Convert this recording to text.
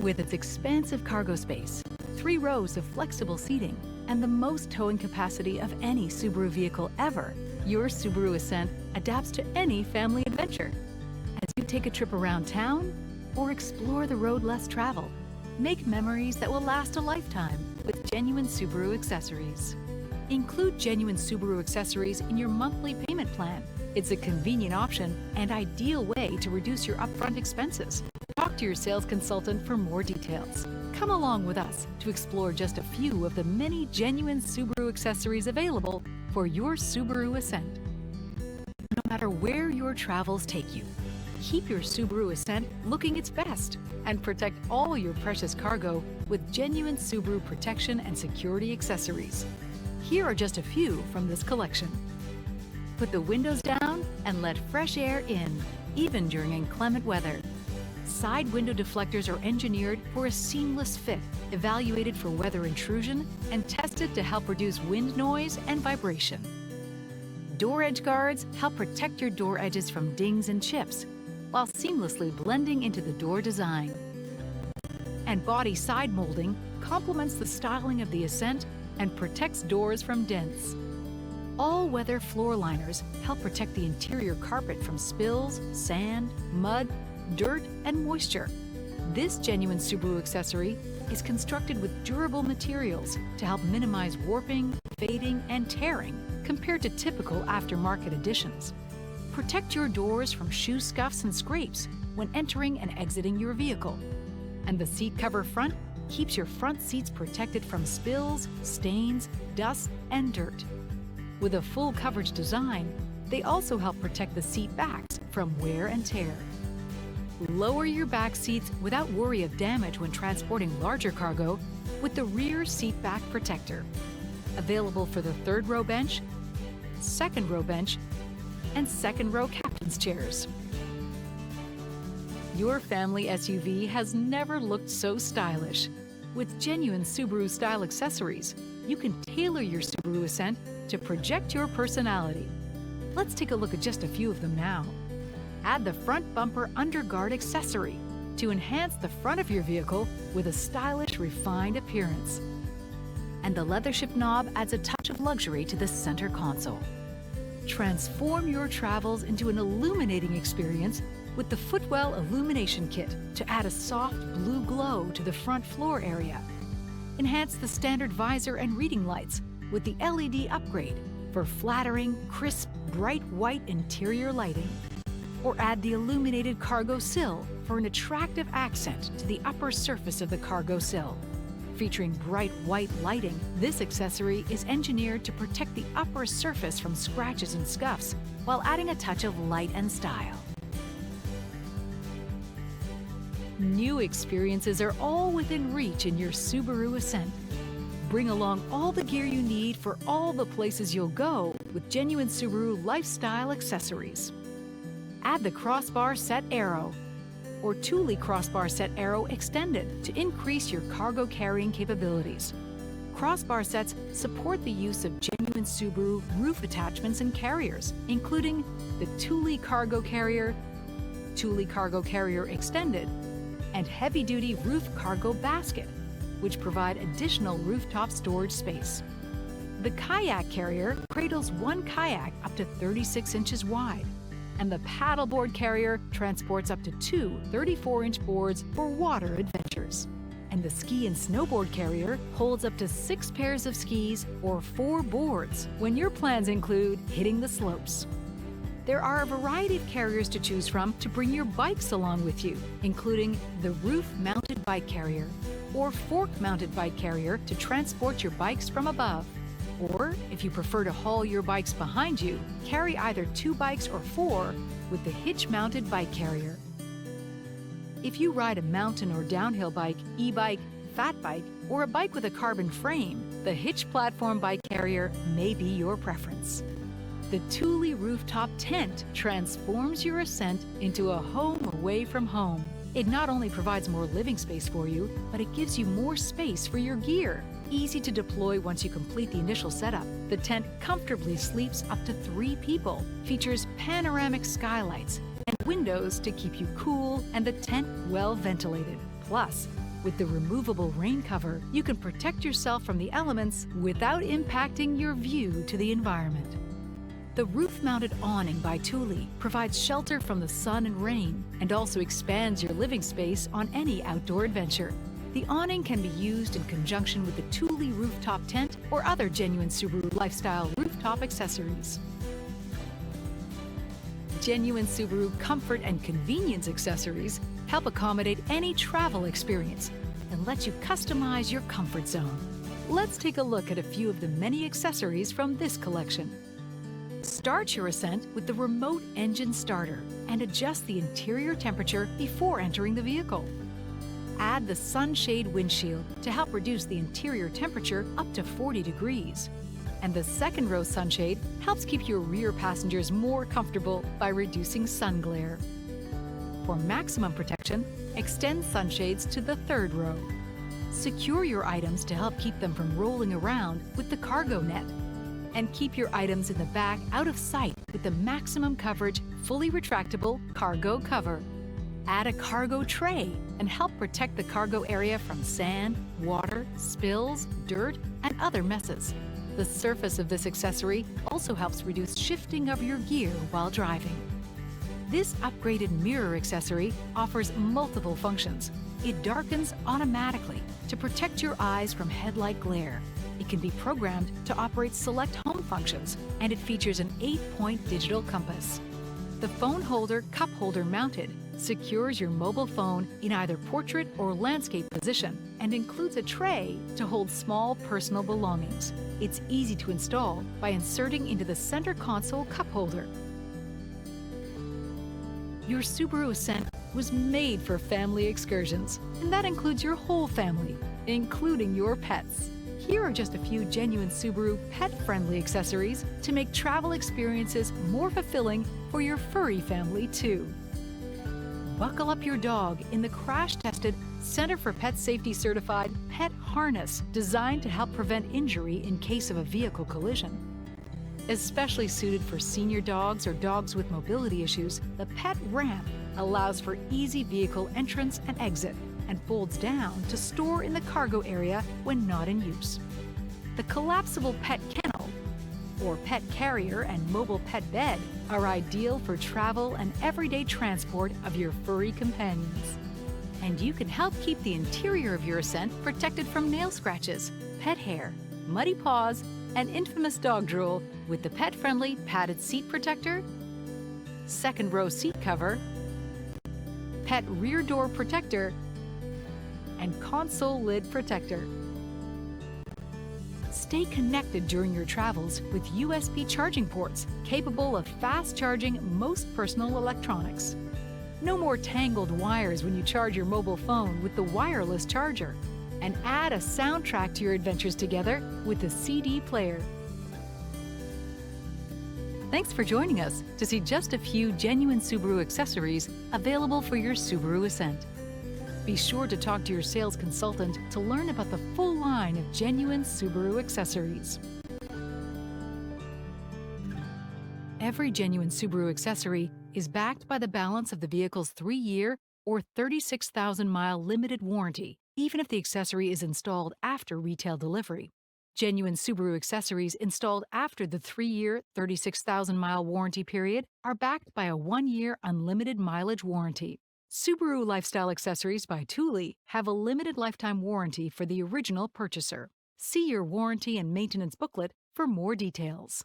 With its expansive cargo space, 3 rows of flexible seating, and the most towing capacity of any Subaru vehicle ever, your Subaru Ascent adapts to any family adventure. As you take a trip around town or explore the road less traveled, make memories that will last a lifetime with genuine Subaru accessories. Include genuine Subaru accessories in your monthly payment plan. It's a convenient option and ideal way to reduce your upfront expenses. Talk to your sales consultant for more details. Come along with us to explore just a few of the many genuine Subaru accessories available for your Subaru Ascent. No matter where your travels take you, keep your Subaru Ascent looking its best and protect all your precious cargo with genuine Subaru protection and security accessories. Here are just a few from this collection. Put the windows down and let fresh air in, even during inclement weather. Side window deflectors are engineered for a seamless fit, evaluated for weather intrusion, and tested to help reduce wind noise and vibration. Door edge guards help protect your door edges from dings and chips, while seamlessly blending into the door design. And body side molding complements the styling of the Ascent and protects doors from dents. All-weather floor liners help protect the interior carpet from spills, sand, mud, dirt, and moisture. This genuine Subaru accessory is constructed with durable materials to help minimize warping, fading, and tearing compared to typical aftermarket additions. Protect your doors from shoe scuffs and scrapes when entering and exiting your vehicle. And the seat cover front keeps your front seats protected from spills, stains, dust, and dirt. With a full coverage design, they also help protect the seat backs from wear and tear. Lower your back seats without worry of damage when transporting larger cargo with the rear seat back protector. Available for the 3rd row bench, 2nd row bench, and 2nd row captain's chairs. Your family SUV has never looked so stylish. With genuine Subaru style accessories, you can tailor your Subaru Ascent to project your personality. Let's take a look at just a few of them now. Add the front bumper underguard accessory to enhance the front of your vehicle with a stylish, refined appearance. And the leather shift knob adds a touch of luxury to the center console. Transform your travels into an illuminating experience with the Footwell Illumination Kit to add a soft blue glow to the front floor area. Enhance the standard visor and reading lights with the LED upgrade for flattering, crisp, bright white interior lighting. Or add the illuminated cargo sill for an attractive accent to the upper surface of the cargo sill. Featuring bright white lighting, this accessory is engineered to protect the upper surface from scratches and scuffs while adding a touch of light and style. New experiences are all within reach in your Subaru Ascent. Bring along all the gear you need for all the places you'll go with genuine Subaru lifestyle accessories. Add the crossbar set arrow or Thule crossbar set arrow extended to increase your cargo carrying capabilities. Crossbar sets support the use of genuine Subaru roof attachments and carriers, including the Thule Cargo Carrier, Thule Cargo Carrier Extended, and heavy-duty roof cargo basket, which provide additional rooftop storage space. The Kayak Carrier cradles one kayak up to 36 inches wide, and the Paddleboard Carrier transports up to 2 34-inch boards for water adventures. And the Ski and Snowboard Carrier holds up to 6 pairs of skis or 4 boards when your plans include hitting the slopes. There are a variety of carriers to choose from to bring your bikes along with you, including the roof-mounted bike carrier or fork-mounted bike carrier to transport your bikes from above. Or, if you prefer to haul your bikes behind you, carry either 2 bikes or 4 with the hitch-mounted bike carrier. If you ride a mountain or downhill bike, e-bike, fat bike, or a bike with a carbon frame, the hitch platform bike carrier may be your preference. The Thule Rooftop Tent transforms your Ascent into a home away from home. It not only provides more living space for you, but it gives you more space for your gear. Easy to deploy once you complete the initial setup. The tent comfortably sleeps up to 3 people, features panoramic skylights, and windows to keep you cool and the tent well ventilated. Plus, With the removable rain cover, you can protect yourself from the elements without impacting your view to the environment. The roof-mounted awning by Thule provides shelter from the sun and rain and also expands your living space on any outdoor adventure. The awning can be used in conjunction with the Thule rooftop tent or other genuine Subaru lifestyle rooftop accessories. Genuine Subaru comfort and convenience accessories help accommodate any travel experience and let you customize your comfort zone. Let's take a look at a few of the many accessories from this collection. Start your Ascent with the remote engine starter and adjust the interior temperature before entering the vehicle. Add the sunshade windshield to help reduce the interior temperature up to 40 degrees. And the second row sunshade helps keep your rear passengers more comfortable by reducing sun glare. For maximum protection, extend sunshades to the third row. Secure your items to help keep them from rolling around with the cargo net. And keep your items in the back out of sight with the maximum coverage, fully retractable cargo cover. Add a cargo tray and help protect the cargo area from sand, water, spills, dirt, and other messes. The surface of this accessory also helps reduce shifting of your gear while driving. This upgraded mirror accessory offers multiple functions. It darkens automatically to protect your eyes from headlight glare. It can be programmed to operate select home functions, and it features an 8-point digital compass. The phone holder, cup holder mounted, secures your mobile phone in either portrait or landscape position and includes a tray to hold small personal belongings. It's easy to install by inserting into the center console cup holder. Your Subaru Ascent was made for family excursions, and that includes your whole family, including your pets. Here are just a few genuine Subaru pet-friendly accessories to make travel experiences more fulfilling for your furry family, too. Buckle up your dog in the crash-tested, Center for Pet Safety certified pet harness designed to help prevent injury in case of a vehicle collision. Especially suited for senior dogs or dogs with mobility issues, the pet ramp allows for easy vehicle entrance and exit and folds down to store in the cargo area when not in use. The collapsible pet kennel, or pet carrier and mobile pet bed, are ideal for travel and everyday transport of your furry companions. And you can help keep the interior of your Ascent protected from nail scratches, pet hair, muddy paws, and infamous dog drool with the pet-friendly padded seat protector, second row seat cover, pet rear door protector, and console lid protector. Stay connected during your travels with USB charging ports capable of fast charging most personal electronics. No more tangled wires when you charge your mobile phone with the wireless charger. And add a soundtrack to your adventures together with the CD player. Thanks for joining us to see just a few genuine Subaru accessories available for your Subaru Ascent. Be sure to talk to your sales consultant to learn about the full line of genuine Subaru accessories. Every genuine Subaru accessory is backed by the balance of the vehicle's 3-year or 36,000-mile limited warranty, even if the accessory is installed after retail delivery. Genuine Subaru accessories installed after the 3-year, 36,000-mile warranty period are backed by a 1-year unlimited mileage warranty. Subaru Lifestyle Accessories by Thule have a limited lifetime warranty for the original purchaser. See your warranty and maintenance booklet for more details.